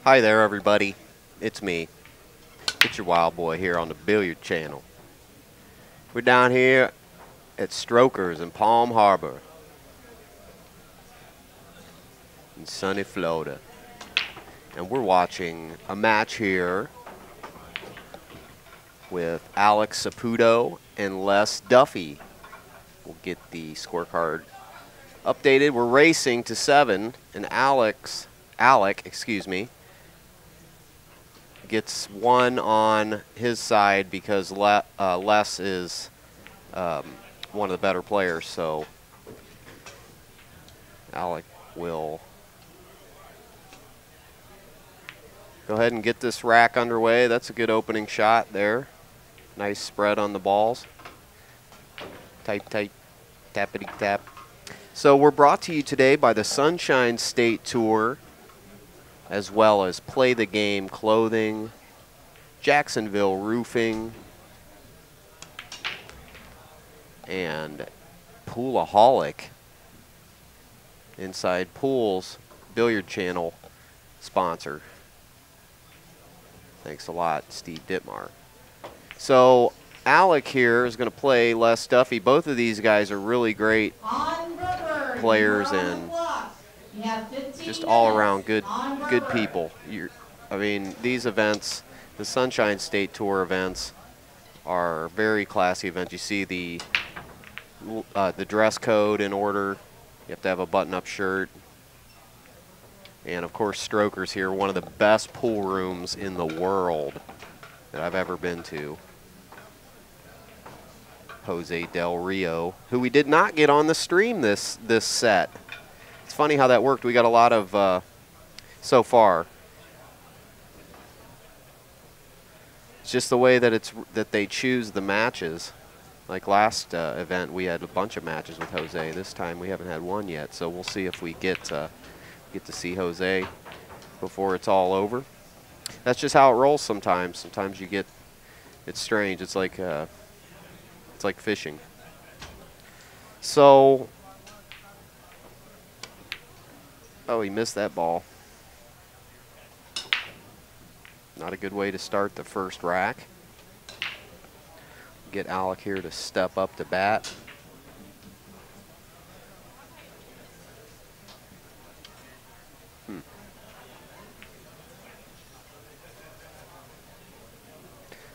Hi there, everybody. It's me. It's your wild boy here on the Billiard Channel. We're down here at Strokers in Palm Harbor in sunny Florida. And we're watching a match here with Alec Saputo and Duffy. We'll get the scorecard updated. We're racing to 7, and Alec, gets 1 on his side because Les is one of the better players. So Alec will go ahead and get this rack underway. That's a good opening shot there. Nice spread on the balls. Tight, tappity tap. So we're brought to you today by the Sunshine State Tour, as well as Play the Game Clothing, Jacksonville Roofing, and Poolaholic. Inside Pools Billiard Channel sponsor. Thanks a lot, Steve Dittmar. So Alec here is going to play Les Duffy. Both of these guys are really great players and just all around good people. I mean, these events, the Sunshine State Tour events, are very classy events. You see the dress code in order. You have to have a button-up shirt. And of course, Strokers here, one of the best pool rooms in the world that I've ever been to. Jose Del Rio, who we did not get on the stream this set. It's funny how that worked. We got a lot of so far. It's just the way that they choose the matches. Like last event, we had a bunch of matches with Jose. This time, we haven't had one yet. So we'll see if we get to see Jose before it's all over. That's just how it rolls sometimes. Sometimes it's strange. It's like fishing. So, oh, he missed that ball. Not a good way to start the first rack. Get Alec here to step up to bat.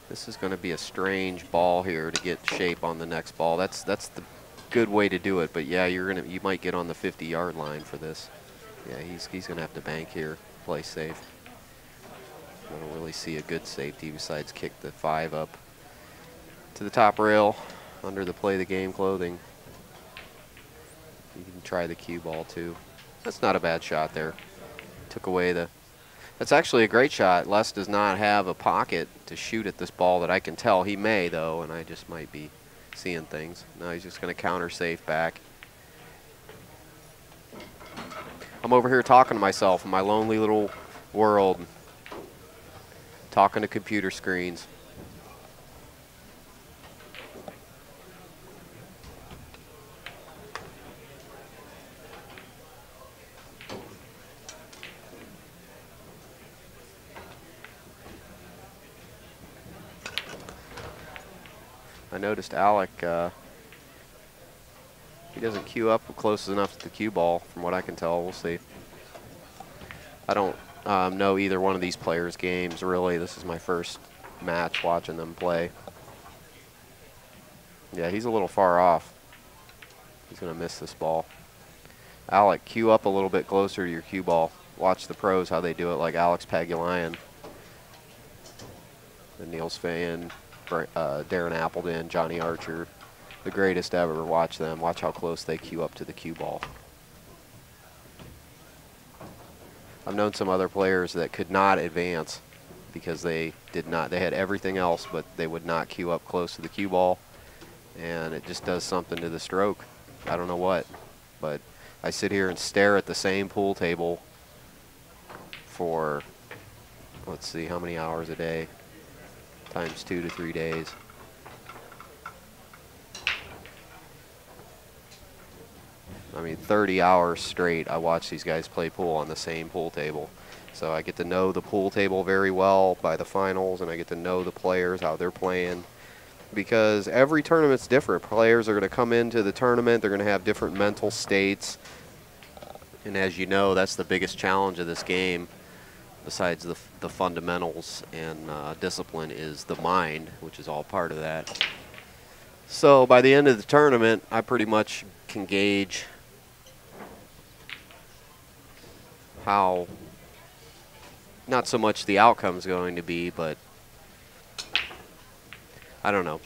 This is going to be a strange ball here to get shape on the next ball. That's the good way to do it. But yeah, you might get on the 50-yard line for this. Yeah, he's going to have to bank here, play safe. I don't really see a good safety besides kick the 5 up to the top rail under the Play the Game clothing. You can try the cue ball too. That's not a bad shot there. Took away the. That's actually a great shot. Les does not have a pocket to shoot at this ball that I can tell. He may, though, and I just might be seeing things. No, he's just going to counter safe back. I'm over here talking to myself in my lonely little world, talking to computer screens. I noticed Alec, he doesn't cue up close enough to the cue ball, from what I can tell. We'll see. I don't know either one of these players' games, really. This is my first match watching them play. Yeah, he's a little far off. He's going to miss this ball. Alec, cue up a little bit closer to your cue ball. Watch the pros, how they do it, like Alex Pagulayan, and Niels Fayen, Darren Appleton, Johnny Archer, the greatest ever. Watch them. Watch how close they cue up to the cue ball. I've known some other players that could not advance because they did not. They had everything else, but they would not cue up close to the cue ball, and it just does something to the stroke. I don't know what, but I sit here and stare at the same pool table for, let's see, how many hours a day? Times 2 to 3 days. I mean, 30 hours straight I watch these guys play pool on the same pool table. So I get to know the pool table very well by the finals, and I get to know the players, how they're playing. Because every tournament's different. Players are going to come into the tournament, they're going to have different mental states. And as you know, that's the biggest challenge of this game, besides the fundamentals and discipline, is the mind, which is all part of that. So by the end of the tournament, I pretty much can gauge how, not so much the outcome's going to be, but I don't know.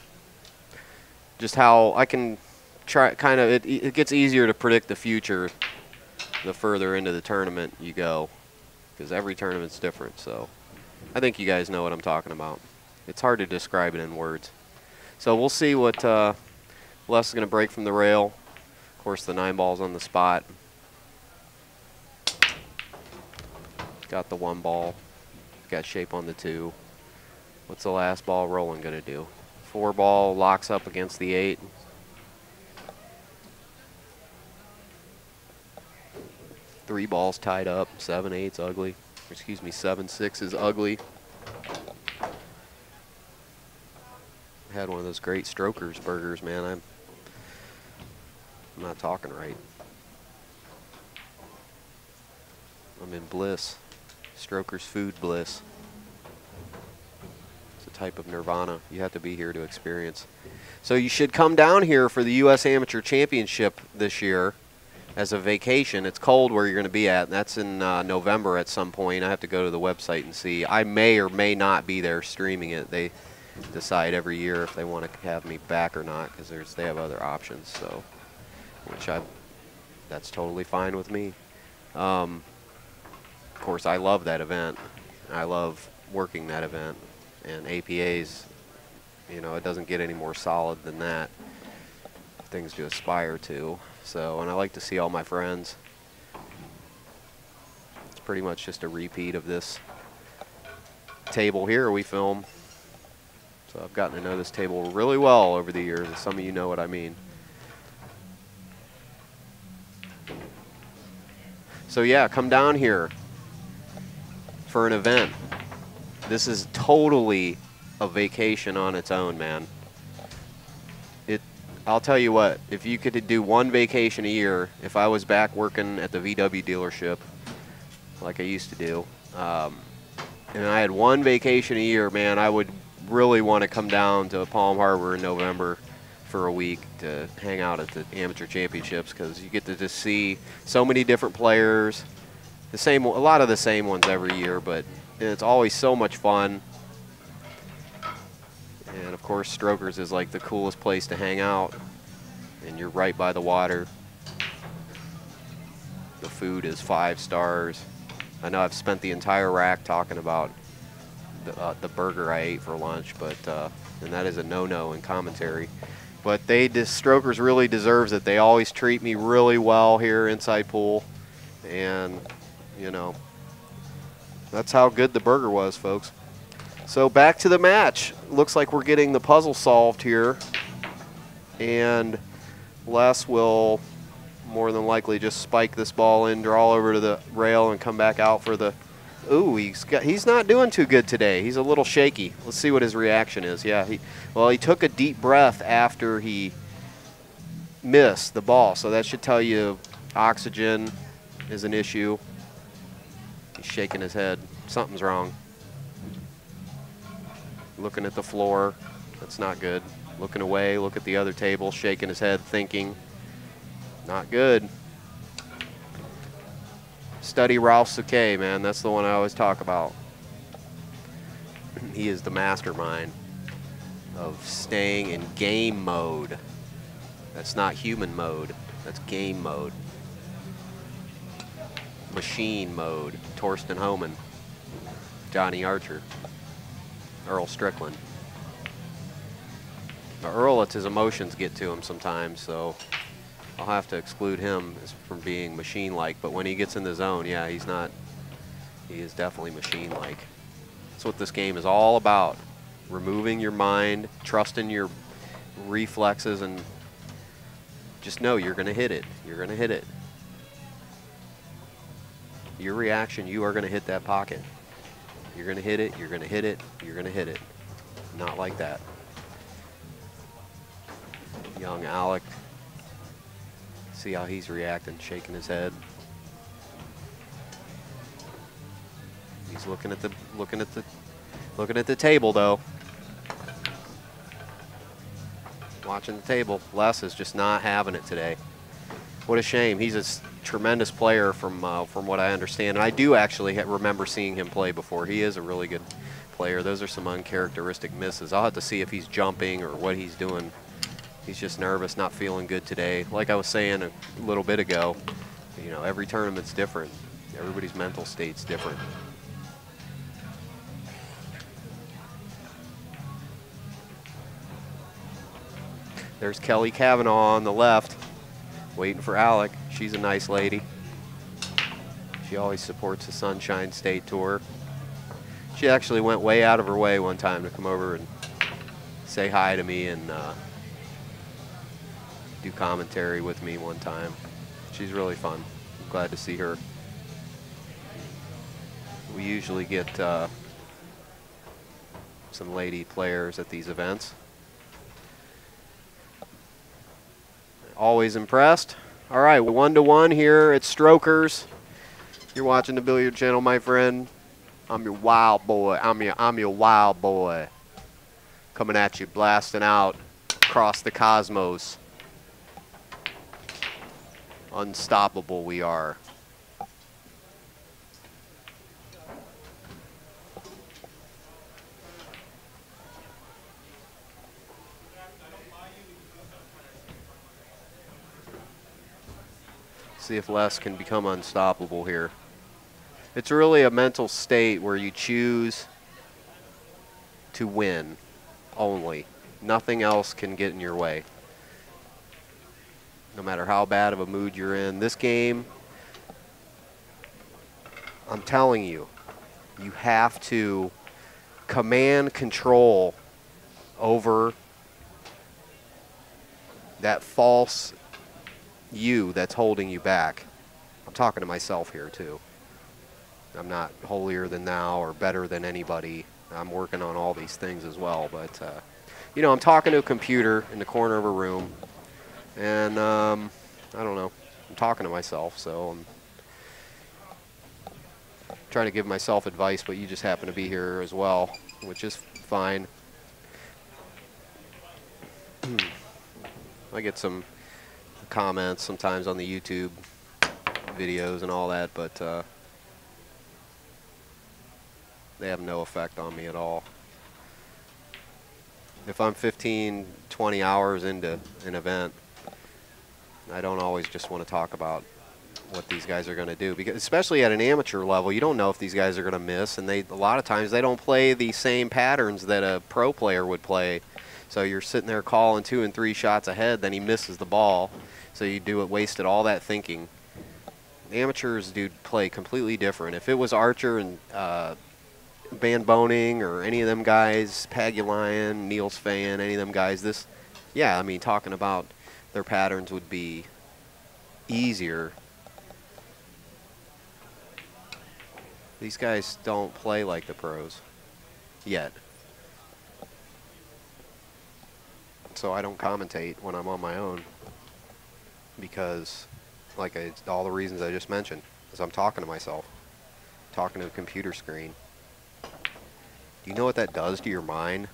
Just how I can try, kind of, it gets easier to predict the future the further into the tournament you go, because every tournament's different. So I think you guys know what I'm talking about. It's hard to describe it in words. So we'll see what Les is going to break from the rail. Of course, the 9 ball's on the spot. Got the 1 ball. Got shape on the 2. What's the last ball rolling going to do? 4 ball locks up against the 8. Three balls tied up. 7-8's ugly. Excuse me, 7-6 is ugly. I had one of those great Strokers burgers, man. I'm not talking right. I'm in bliss. Strokers food bliss. It's a type of nirvana you have to be here to experience. So you should come down here for the U.S. Amateur Championship this year as a vacation. It's cold where you're going to be at, and that's in November at some point. I have to go to the website and see. I may or may not be there streaming it. They decide every year if they want to have me back or not, because they have other options. So, that's totally fine with me. Of course, I love that event. I love working that event, and APA's, you know, it doesn't get any more solid than that. Things to aspire to. So, and I like to see all my friends. It's pretty much just a repeat of this table here we film. So I've gotten to know this table really well over the years, and some of you know what I mean. So yeah, come down here for an event. This is totally a vacation on its own, man. I'll tell you what, if you could do one vacation a year, if I was back working at the VW dealership like I used to do, and I had one vacation a year, man, I would really want to come down to Palm Harbor in November for a week to hang out at the amateur championships, because you get to just see so many different players, a lot of the same ones every year, but it's always so much fun. And of course, Strokers is like the coolest place to hang out, and you're right by the water. The food is 5 stars. I know I've spent the entire rack talking about the burger I ate for lunch, but and that is a no-no in commentary. But Strokers really deserves it. They always treat me really well here inside pool, and you know, that's how good the burger was, folks. So back to the match. Looks like we're getting the puzzle solved here, and Les will more than likely just spike this ball in, draw over to the rail, and come back out for the. Ooh, he's not doing too good today. He's a little shaky. Let's see what his reaction is. Yeah, he took a deep breath after he missed the ball, so that should tell you oxygen is an issue. He's shaking his head. Something's wrong. Looking at the floor. That's not good. Looking away, look at the other table, shaking his head, thinking. Not good. Study Ralph Souquet, man. That's the one I always talk about. He is the mastermind of staying in game mode. That's not human mode. That's game mode. Machine mode. Torsten Homan. Johnny Archer. Earl Strickland. Now, Earl lets his emotions get to him sometimes, so I'll have to exclude him from being machine-like. But when he gets in the zone, yeah, he's not. He is definitely machine-like. That's what this game is all about. Removing your mind, trusting your reflexes, and just know you're going to hit it. You're going to hit it. your reaction, you are going to hit that pocket. You're going to hit it, you're going to hit it, you're going to hit it. Not like that. Young Alec. See how he's reacting, shaking his head. He's looking at the table though. Watching the table. Les is just not having it today. What a shame. He's a tremendous player from what I understand. And I do actually remember seeing him play before. He is a really good player. Those are some uncharacteristic misses. I'll have to see if he's jumping or what he's doing. He's just nervous, not feeling good today. Like I was saying a little bit ago, you know, every tournament's different. Everybody's mental state's different. There's Kelly Cavanaugh on the left, waiting for Alec. She's a nice lady. She always supports the Sunshine State Tour. She actually went way out of her way one time to come over and say hi to me and do commentary with me one time. She's really fun. I'm glad to see her. We usually get some lady players at these events. Always impressed. All right, 1-1 here at Strokers. You're watching the Billiard Channel, my friend. I'm your wild boy. I'm your wild boy. Coming at you, blasting out across the cosmos. Unstoppable we are. See if Les can become unstoppable here. It's really a mental state where you choose to win only. Nothing else can get in your way. No matter how bad of a mood you're in. This game, I'm telling you, you have to command control over that false you that's holding you back. I'm talking to myself here too. I'm not holier than thou or better than anybody. I'm working on all these things as well, but you know, I'm talking to a computer in the corner of a room, and I don't know, I'm talking to myself, so I'm trying to give myself advice, but you just happen to be here as well, which is fine. I get some comments sometimes on the YouTube videos and all that, but they have no effect on me at all. If I'm 15, 20 hours into an event, I don't always just want to talk about what these guys are going to do, because especially at an amateur level, you don't know if these guys are going to miss, and a lot of times they don't play the same patterns that a pro player would play. So you're sitting there calling 2 and 3 shots ahead, then he misses the ball. So you wasted all that thinking. Amateurs do play completely different. If it was Archer and Van Boning or any of them guys, Pagulian, Niels Fan, any of them guys, yeah, I mean, talking about their patterns would be easier. These guys don't play like the pros yet. So I don't commentate when I'm on my own, because like all the reasons I just mentioned, is I'm talking to myself, talking to a computer screen. Do you know what that does to your mind?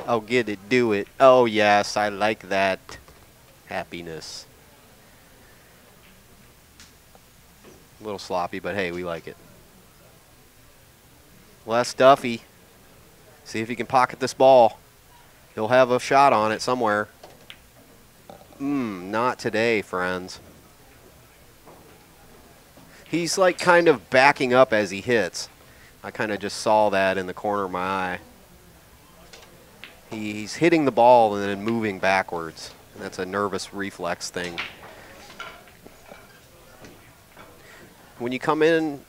Oh, get it, do it. Oh yes, I like that. Happiness. A little sloppy, but hey, we like it. Les Duffy. See if he can pocket this ball. He'll have a shot on it somewhere. Not today, friends. He's like kind of backing up as he hits. I kind of just saw that in the corner of my eye. He's hitting the ball and then moving backwards. And that's a nervous reflex thing. When you come in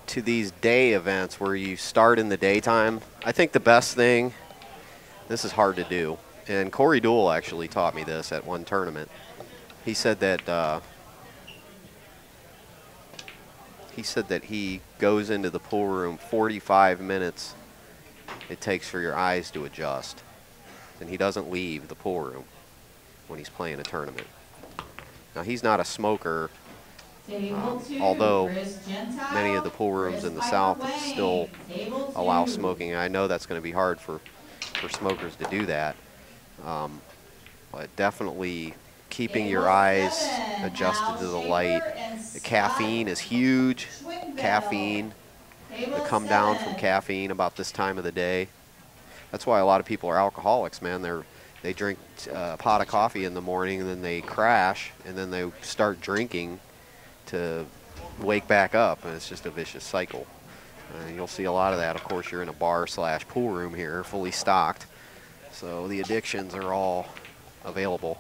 to these day events where you start in the daytime, I think the best thing, this is hard to do, And Corey Deuel actually taught me this at one tournament. He said that he goes into the pool room 45 minutes it takes for your eyes to adjust. And he doesn't leave the pool room when he's playing a tournament. Now, he's not a smoker, although many of the pool rooms in the South still allow smoking. I know that's going to be hard for smokers to do that. But definitely keeping your eyes adjusted to the light. The caffeine is huge. Caffeine, the come down from caffeine about this time of the day. That's why a lot of people are alcoholics, man. They drink a pot of coffee in the morning, and then they crash, and then they start drinking to wake back up, and it's just a vicious cycle. You'll see a lot of that. Of course, you're in a bar/pool room here, fully stocked, so the addictions are all available.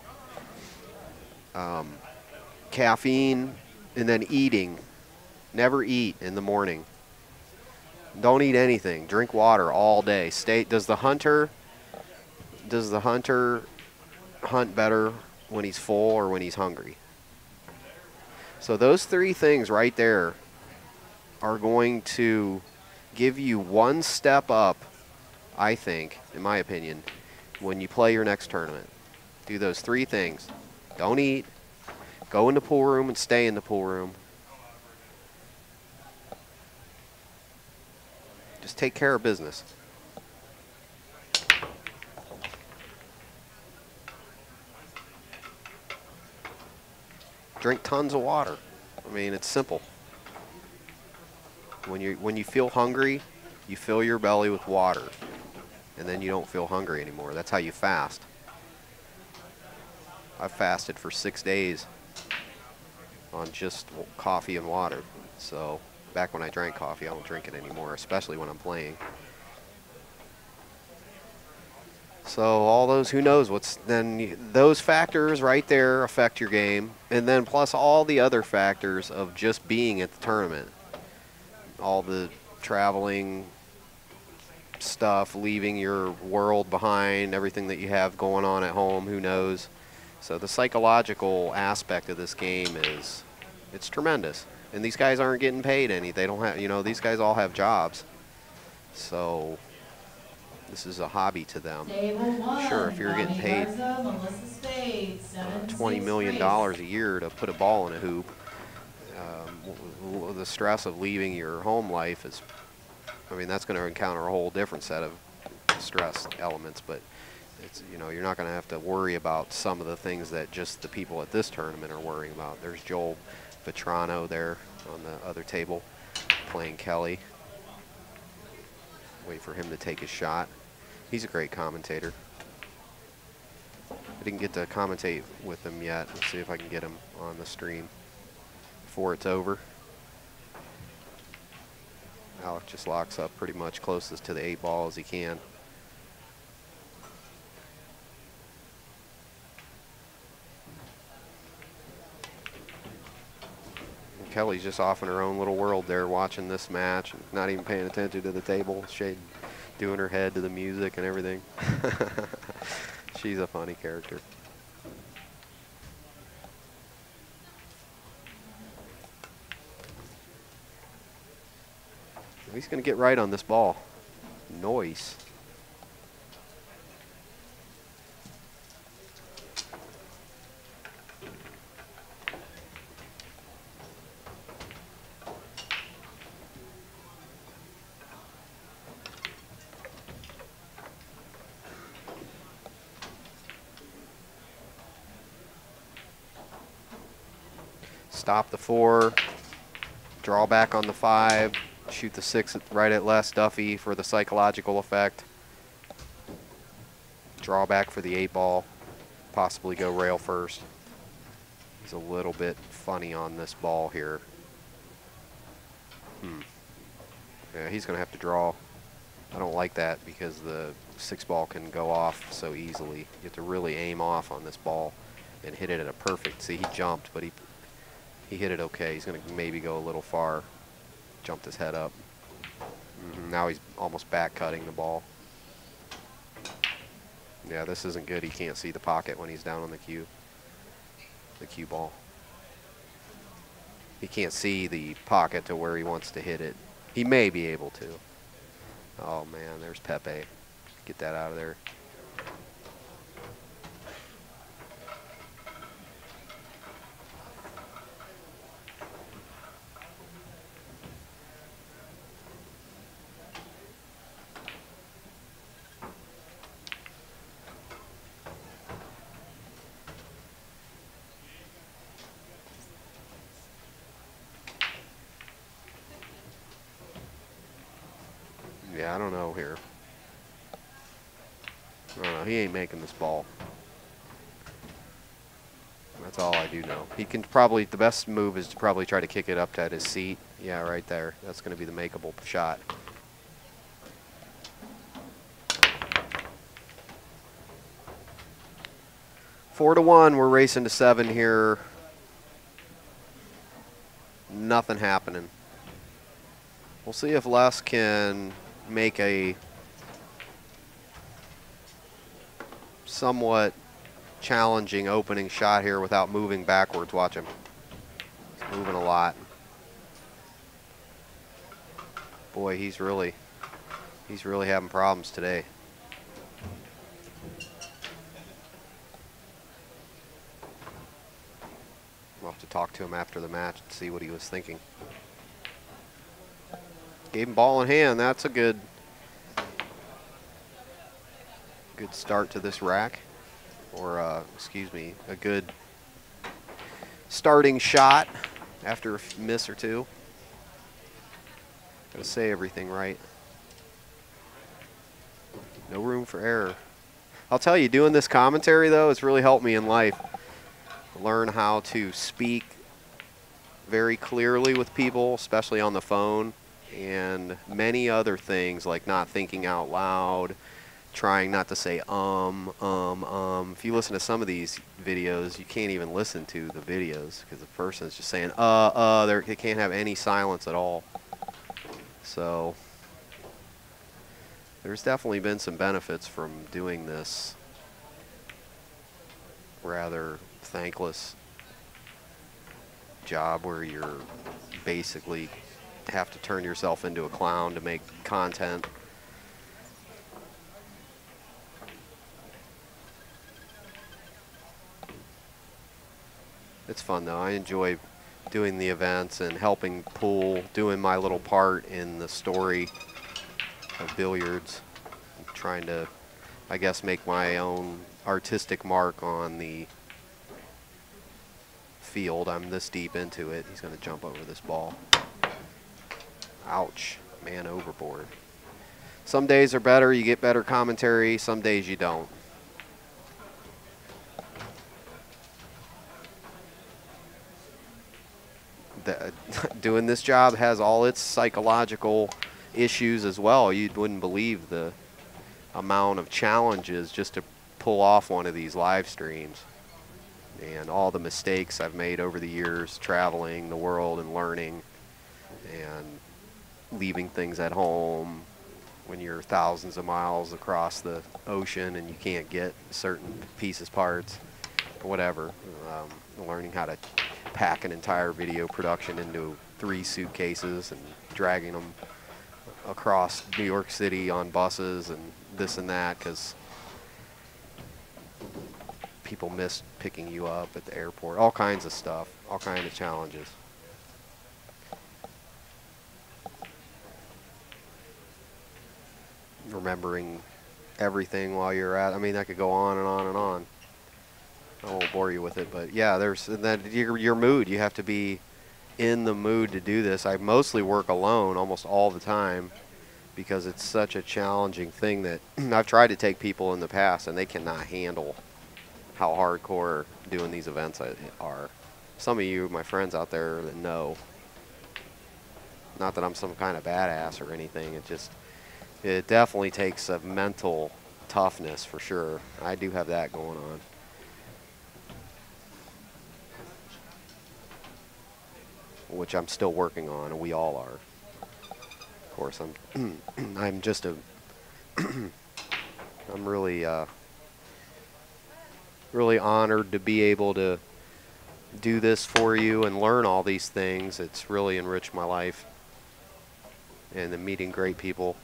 Caffeine, and then eating. Never eat in the morning. Don't eat anything. Drink water all day. Does the hunter hunt better when he's full or when he's hungry? So those three things right there are going to give you one step up, I think, in my opinion, when you play your next tournament. Do those three things. Don't eat. Go in the pool room and stay in the pool room. Just take care of business. Drink tons of water. I mean, it's simple. When you feel hungry, you fill your belly with water, and then you don't feel hungry anymore. That's how you fast. I fasted for 6 days on just coffee and water. So back when I drank coffee, I don't drink it anymore, especially when I'm playing. So all those, who knows those factors right there affect your game. And then plus all the other factors of just being at the tournament. All the traveling stuff, leaving your world behind, everything that you have going on at home, who knows. So the psychological aspect of this game it's tremendous. And these guys aren't getting paid any. They don't have, these guys all have jobs. So this is a hobby to them. Sure, if you're getting paid $20 million a year to put a ball in a hoop, the stress of leaving your home life is, that's going to encounter a whole different set of stress elements, but it's, you're not going to have to worry about some of the things that just the people at this tournament are worrying about. There's Joel Vetrano there on the other table playing Kelly. Wait for him to take his shot. He's a great commentator. I didn't get to commentate with him yet. Let's see if I can get him on the stream before it's over. Alec just locks up pretty much closest to the 8 ball as he can. And Kelly's just off in her own little world there watching this match, and not even paying attention to the table. Shade doing her head to the music and everything. She's a funny character. He's going to get right on this ball. Noise. Stop the 4, draw back on the 5, shoot the 6 right at Les Duffy for the psychological effect. Draw back for the 8 ball, possibly go rail first. He's a little bit funny on this ball here. Yeah, he's going to have to draw. I don't like that because the 6 ball can go off so easily. You have to really aim off on this ball and hit it at a perfect. See, he jumped, but he hit it okay. He's going to maybe go a little far. Jumped his head up. Now he's almost back cutting the ball. Yeah, this isn't good. He can't see the pocket when he's down on the cue ball. He can't see the pocket to where he wants to hit it. He may be able to. Oh man, there's Pepe. Get that out of there. Yeah, I don't know here. I don't know. He ain't making this ball. That's all I do know. He can probably, the best move is to probably try to kick it up to his seat. Yeah, right there. That's going to be the makeable shot. Four to 1. We're racing to 7 here. Nothing happening. We'll see if Les can make a somewhat challenging opening shot here without moving backwards. Watch him. He's moving a lot. Boy, he's really having problems today. We'll have to talk to him after the match and see what he was thinking. Gave him ball in hand. That's a good start to this rack. Or, excuse me, a good starting shot after a miss or two. Gotta say everything right. No room for error. I'll tell you, doing this commentary, though, it's really helped me in life. Learn how to speak very clearly with people, especially on the phone, and many other things like not thinking out loud, trying not to say If you listen to some of these videos, you can't even listen to the videos because the person is just saying they can't have any silence at all. So there's definitely been some benefits from doing this rather thankless job where you're basically have to turn yourself into a clown to make content. It's fun though. I enjoy doing the events and helping Pool, doing my little part in the story of billiards. I'm trying to, I guess, make my own artistic mark on the field. I'm this deep into it. He's going to jump over this ball. Ouch. Man overboard. Some days are better. You get better commentary. Some days you don't. Doing this job has all its psychological issues as well. You wouldn't believe the amount of challenges just to pull off one of these live streams, and all the mistakes I've made over the years traveling the world and learning and leaving things at home when you're thousands of miles across the ocean and you can't get certain pieces, parts, or whatever. Learning how to pack an entire video production into 3 suitcases and dragging them across New York City on buses and this and that because people miss picking you up at the airport. All kinds of stuff, all kinds of challenges. Remembering everything while you're at, I mean, I could go on and on and on. I won't bore you with it, but yeah, there's that your mood. You have to be in the mood to do this. I mostly work alone almost all the time because it's such a challenging thing that I've tried to take people in the past and they cannot handle how hardcore doing these events are. Some of you, my friends out there that know, not that I'm some kind of badass or anything, it definitely takes a mental toughness for sure. I do have that going on. Which I'm still working on, and we all are. Of course, I'm just a, I'm really really honored to be able to do this for you and learn all these things. It's really enriched my life, and then meeting great people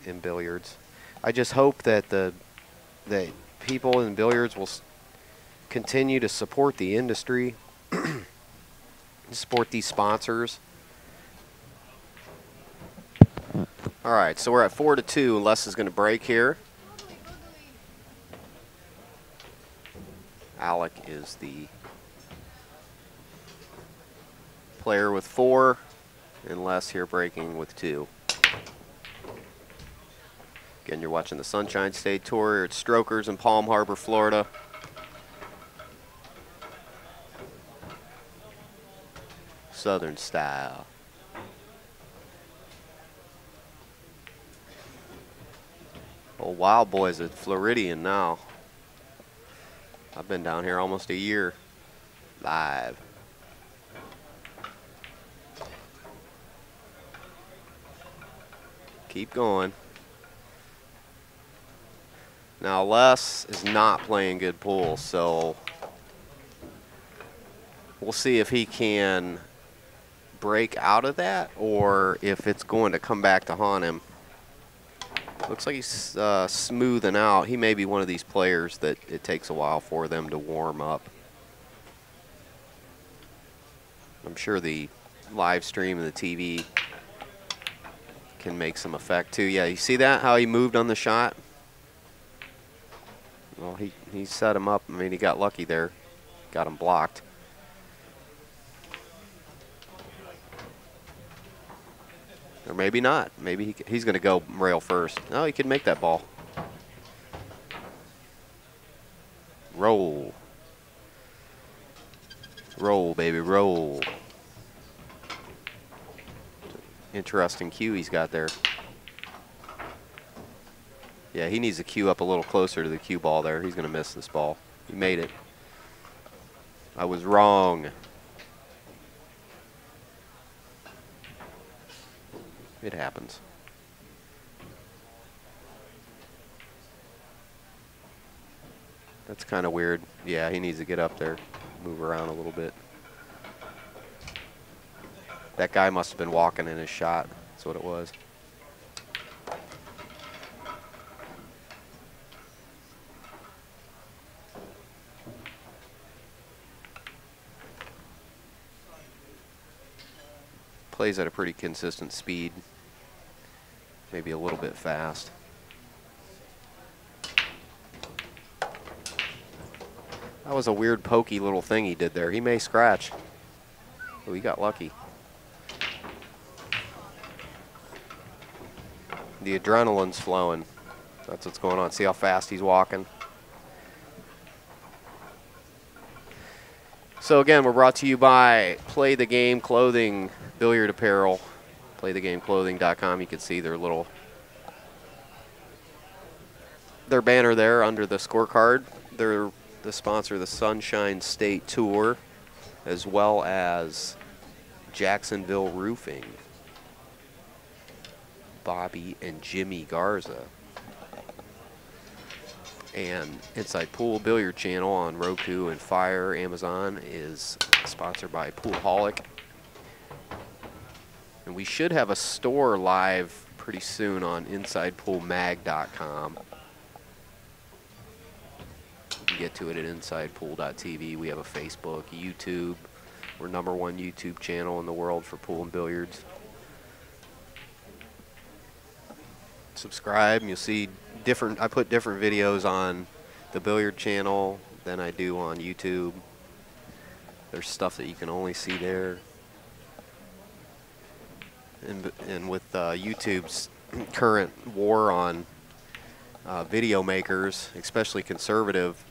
in billiards. I just hope that that people in billiards will continue to support the industry, support these sponsors. All right, so we're at 4-2. Les is going to break here. Alec is the player with 4, and Les here breaking with 2. Again, you're watching the Sunshine State Tour here at Strokers in Palm Harbor, Florida. Southern style. Oh, Wild Boys at Floridian now. I've been down here almost a year. Live. Keep going. Now, Les is not playing good pool, so we'll see if he can break out of that or if it's going to come back to haunt him. Looks like he's smoothing out. He may be one of these players that it takes a while for them to warm up. I'm sure the live stream and the TV can make some effect too. Yeah, you see that, how he moved on the shot? Well, he set him up. I mean, he got lucky there. Got him blocked. Or maybe not. Maybe he's going to go rail first. No, he can make that ball. Roll. Roll, baby, roll. Interesting cue he's got there. Yeah, he needs to cue up a little closer to the cue ball there. He's going to miss this ball. He made it. I was wrong. It happens. That's kind of weird. Yeah, he needs to get up there, move around a little bit. That guy must have been walking in his shot. That's what it was. Plays at a pretty consistent speed. Maybe a little bit fast. That was a weird pokey little thing he did there. He may scratch. Oh, he got lucky. The adrenaline's flowing. That's what's going on. See how fast he's walking? So again, we're brought to you by Play the Game Clothing, billiard apparel. PlayTheGameClothing.com. You can see their banner there under the scorecard. They're the sponsor of the Sunshine State Tour, as well as Jacksonville Roofing, Bobby and Jimmy Garza, and Inside Pool Billiard Channel on Roku and Fire. Amazon is sponsored by Poolholic. And we should have a store live pretty soon on InsidePoolMag.com. You can get to it at InsidePool.tv. We have a Facebook, YouTube. We're #1 YouTube channel in the world for pool and billiards. Subscribe and you'll see I put different videos on the billiard channel than I do on YouTube. There's stuff that you can only see there. And with YouTube's current war on video makers, especially conservative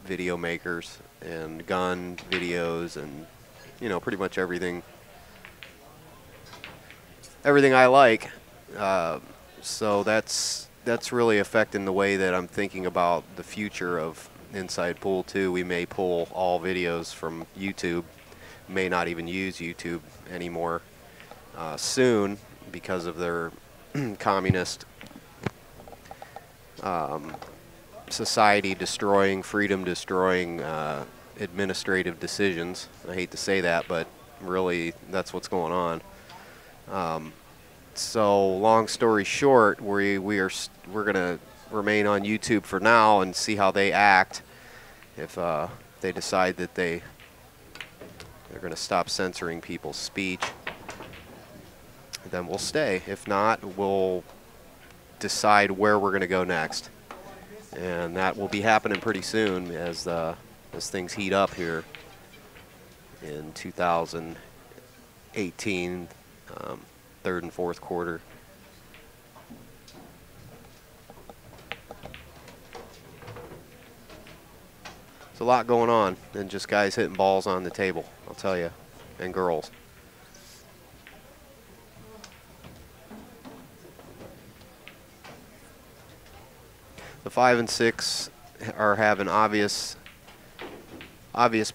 video makers, and gun videos, and pretty much everything I like. So that's really affecting the way that I'm thinking about the future of Inside Pool too. We may pull all videos from YouTube, may not even use YouTube anymore soon because of their communist society destroying, freedom destroying administrative decisions. I hate to say that, but really that's what's going on. So long story short, we're going to remain on YouTube for now and see how they act. If they decide that they're going to stop censoring people's speech, then we'll stay. If not, we'll decide where we're going to go next. And that will be happening pretty soon as things heat up here in 2018, third and fourth quarter. There's a lot going on, and just guys hitting balls on the table, I'll tell you, and girls. The 5 and 6 are having obvious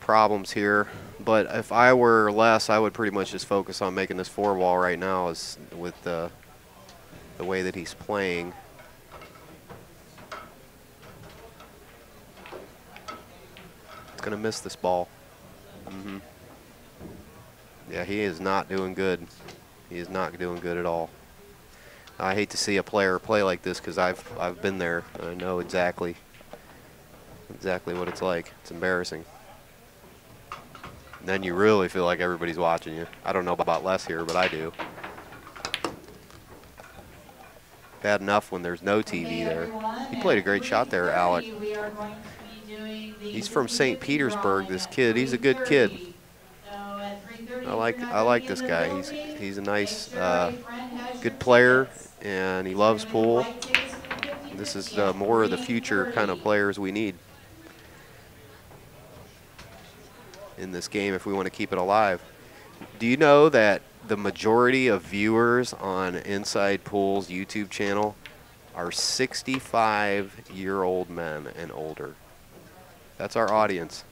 problems here, but if I were Les, I would pretty much just focus on making this 4-ball right now, as with the way that he's playing. It's gonna miss this ball. Yeah, he is not doing good. He is not doing good at all. I hate to see a player play like this because I've been there. And I know exactly what it's like. It's embarrassing. And then you really feel like everybody's watching you. I don't know about Les here, but I do. Bad enough when there's no TV there. He played a great shot there, Alec. He's from St. Petersburg, this kid. He's a good kid. I like this guy. He's a nice, good player, and he loves pool. This is more of the future kind of players we need in this game if we want to keep it alive. Do you know that the majority of viewers on Inside Pool's YouTube channel are 65-year-old men and older? That's our audience.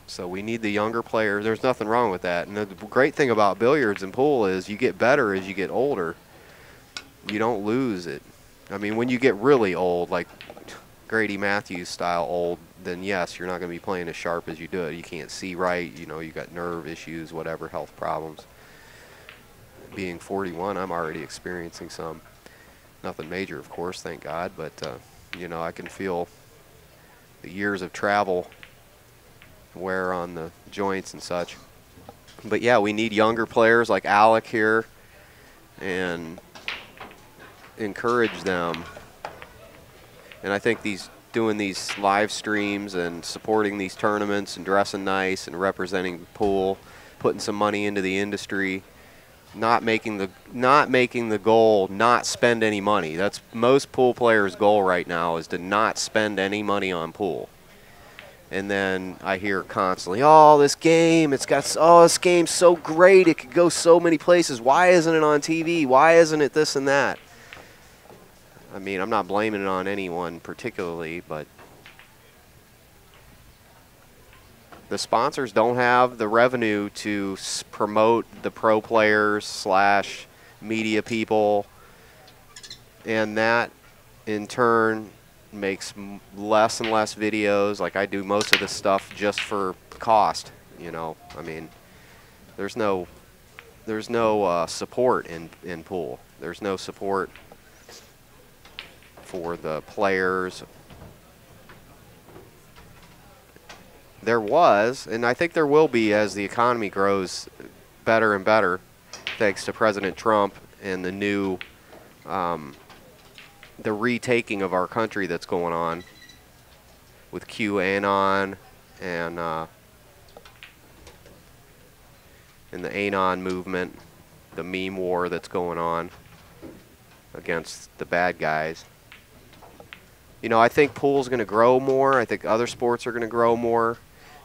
So we need the younger players. There's nothing wrong with that. And the great thing about billiards and pool is you get better as you get older. You don't lose it. I mean, when you get really old, like Grady Matthews style old, then yes, you're not going to be playing as sharp as you do. You can't see right. You know, you got nerve issues, whatever, health problems. Being 41, I'm already experiencing some. Nothing major, of course, thank God. But, you know, I can feel the years of travel wear on the joints and such. But yeah, we need younger players like Alec here and encourage them. And I think doing these live streams and supporting these tournaments and dressing nice and representing the pool, putting some money into the industry, not making the goal not spend any money. That's most pool players' goal right now, is to not spend any money on pool. And then I hear constantly, oh, this game's so great. It could go so many places. Why isn't it on TV? Why isn't it this and that? I mean, I'm not blaming it on anyone particularly, but the sponsors don't have the revenue to promote the pro players / media people. And that, in turn, makes less and less videos. Like, I do most of this stuff just for cost, you know. I mean, there's no support in pool. There's no support for the players. There was, and I think there will be as the economy grows better and better, thanks to President Trump and the new the retaking of our country that's going on with QAnon and the Anon movement, the meme war that's going on against the bad guys. You know, I think pool's going to grow more. I think other sports are going to grow more.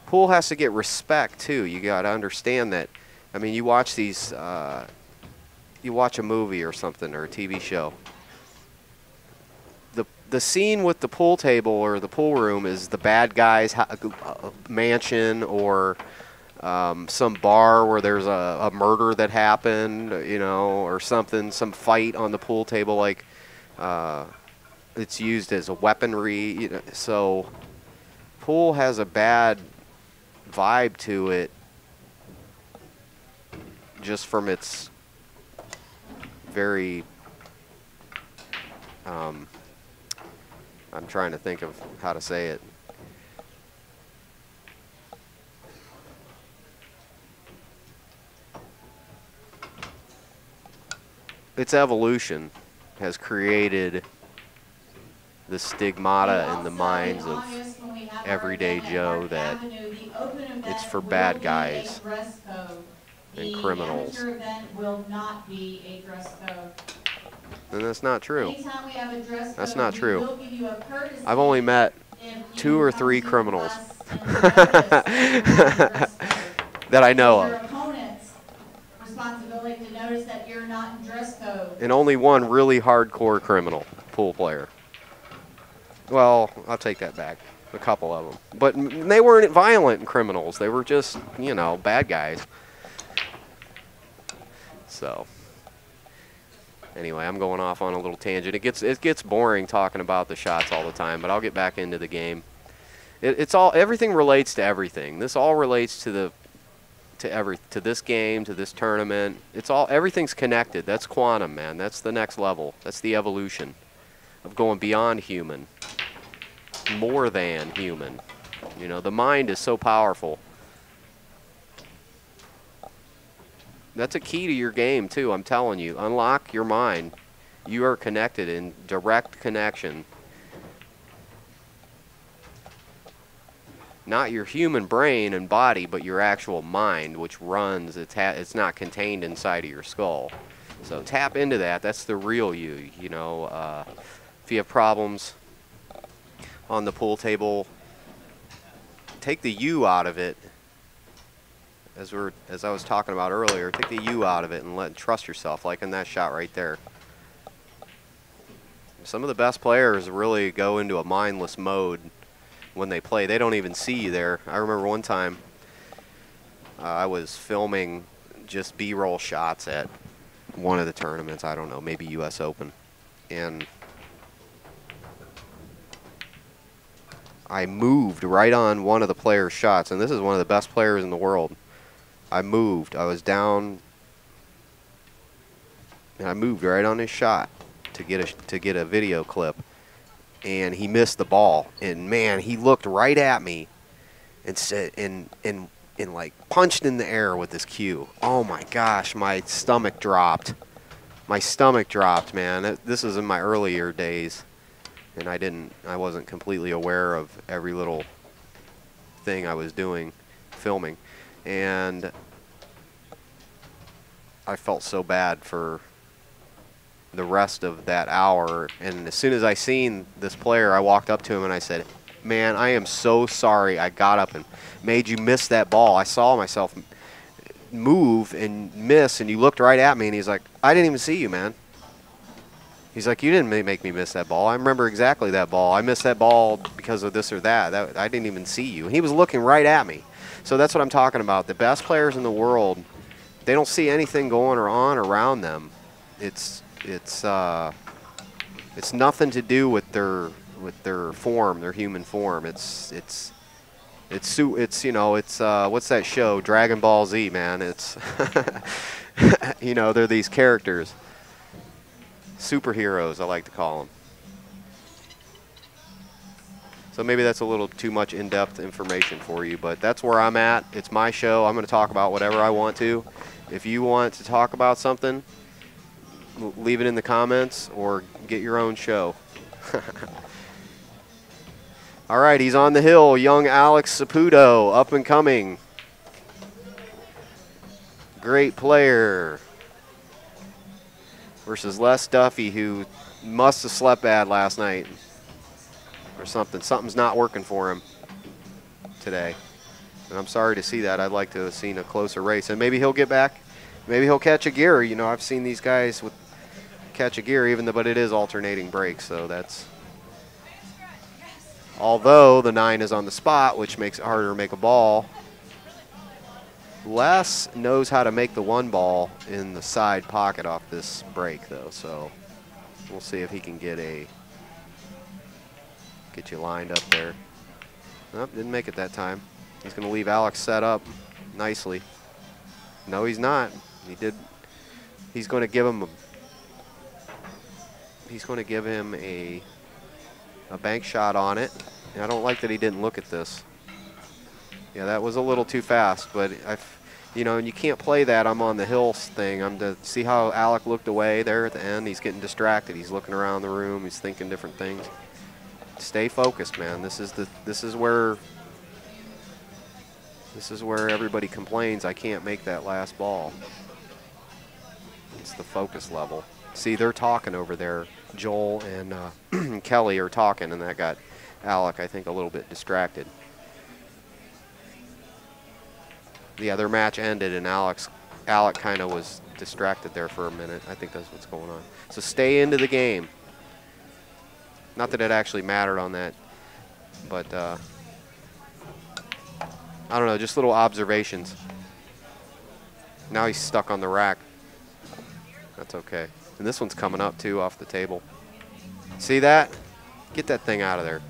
Pool has to get respect too. You got to understand that. I mean, you watch these, you watch a movie or something or a TV show. The scene with the pool table or the pool room is the bad guy's mansion or some bar where there's a murder that happened, you know, or something, some fight on the pool table, like it's used as a weaponry. You know, so pool has a bad vibe to it just from its very I'm trying to think of how to say it. Its evolution has created the stigmata in the minds of everyday Joe that it's for bad guys and criminals. The event will not be a dress code. And that's not true. Anytime we have a dress code, that's not true. We'll give you a courtesy. I've only met 2 or 3 criminals that I know of. Your opponent's responsibility to notice that you're not in dress code. And only one really hardcore criminal pool player. Well, I'll take that back. A couple of them. But they weren't violent criminals. They were just, you know, bad guys. So, anyway, I'm going off on a little tangent. It gets boring talking about the shots all the time, but I'll get back into the game. Everything relates to everything. This all relates to this game, to this tournament. Everything's connected. That's quantum, man. That's the next level. That's the evolution of going beyond human, more than human. You know, the mind is so powerful. That's a key to your game, too, I'm telling you. Unlock your mind. You are connected in direct connection. Not your human brain and body, but your actual mind, which runs. It's not contained inside of your skull. So tap into that. That's the real you. You know, if you have problems on the pool table, take the you out of it. As I was talking about earlier, take the you out of it and trust yourself, like in that shot right there. Some of the best players really go into a mindless mode when they play. They don't even see you there. I remember one time I was filming just B-roll shots at one of the tournaments, I don't know, maybe US Open. And I moved right on one of the players' shots, and this is one of the best players in the world. I moved. I was down, and I moved right on his shot to get a video clip, and he missed the ball. And man, he looked right at me, and said, and like punched in the air with his cue. Oh my gosh, my stomach dropped. My stomach dropped, man. This is in my earlier days, and I wasn't completely aware of every little thing I was doing, filming. And I felt so bad for the rest of that hour. And as soon as I seen this player, I walked up to him and I said, man, I am so sorry I got up and made you miss that ball. I saw myself move and miss, and you looked right at me. And he's like, I didn't even see you, man. He's like, you didn't make me miss that ball. I remember exactly that ball. I missed that ball because of this or that. I didn't even see you. And he was looking right at me. So that's what I'm talking about. The best players in the world, they don't see anything going on around them. It's nothing to do with their form, their human form. It's you know, it's what's that show? Dragon Ball Z, man. It's you know, they're these characters, superheroes, I like to call them. So maybe that's a little too much in-depth information for you, but that's where I'm at. It's my show. I'm going to talk about whatever I want to. If you want to talk about something, leave it in the comments or get your own show. All right, he's on the hill. Young Alec Saputo, up and coming. Great player. Versus Les Duffy, who must have slept bad last night. Or something. Something's not working for him today. And I'm sorry to see that. I'd like to have seen a closer race. And maybe he'll get back. Maybe he'll catch a gear. You know, I've seen these guys with catch a gear, but it is alternating brakes, so that's. Although the 9 is on the spot, which makes it harder to make a ball. Les knows how to make the one ball in the side pocket off this break, though, so we'll see if he can get you lined up there. Nope, didn't make it that time. He's going to leave Alex set up nicely. No, he's not. He's going to give him a bank shot on it. And I don't like that he didn't look at this. Yeah, that was a little too fast, but you know, and you can't play that I'm on the hill thing. See how Alec looked away there at the end? He's getting distracted. He's looking around the room. He's thinking different things. Stay focused, man. This is where everybody complains I can't make that last ball. It's the focus level. See, they're talking over there. Joel and Kelly are talking, and that got Alec, I think, a little bit distracted. Yeah, their match ended, and Alec kind of was distracted there for a minute. I think that's what's going on. So stay into the game. Not that it actually mattered on that, but I don't know, just little observations. Now he's stuck on the rack. That's okay. And this one's coming up, too, off the table. See that? Get that thing out of there.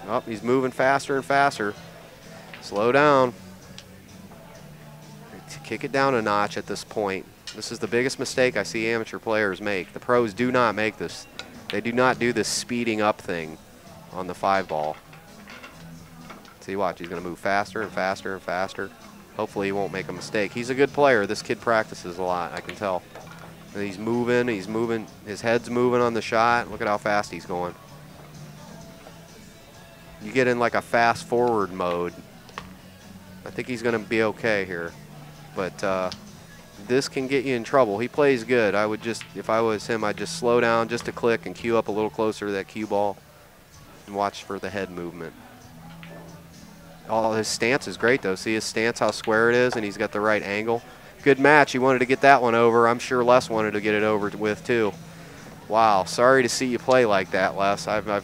Oh, he's moving faster and faster. Slow down. Kick it down a notch at this point. This is the biggest mistake I see amateur players make. The pros do not make this. They do not do this speeding up thing on the 5-ball. See, watch. He's going to move faster and faster and faster. Hopefully he won't make a mistake. He's a good player. This kid practices a lot, I can tell. And he's moving. His head's moving on the shot. Look at how fast he's going. You get in like a fast forward mode. I think he's going to be okay here. But this can get you in trouble. He plays good. I would just, if I was him, I'd just slow down just a click and cue up a little closer to that cue ball and watch for the head movement. Oh, his stance is great, though. See his stance, how square it is, and he's got the right angle. Good match. He wanted to get that one over. I'm sure Les wanted to get it over with, too. Wow. Sorry to see you play like that, Les. I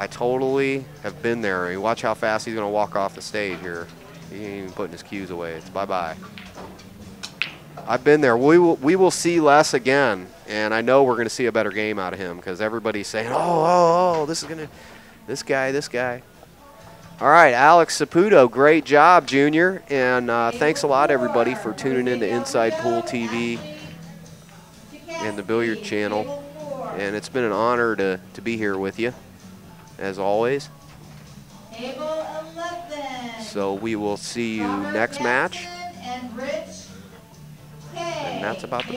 totally have been there. You watch how fast he's going to walk off the stage here. He ain't even putting his cues away. It's bye-bye. I've been there. We will see Les again, and I know we're going to see a better game out of him because everybody's saying, oh, this guy. All right, Alec Saputo, great job, Junior, and thanks a lot, everybody, for tuning in to Inside Pool TV and the Billiard Channel, and it's been an honor to be here with you, as always. So we will see you next match. And that's about the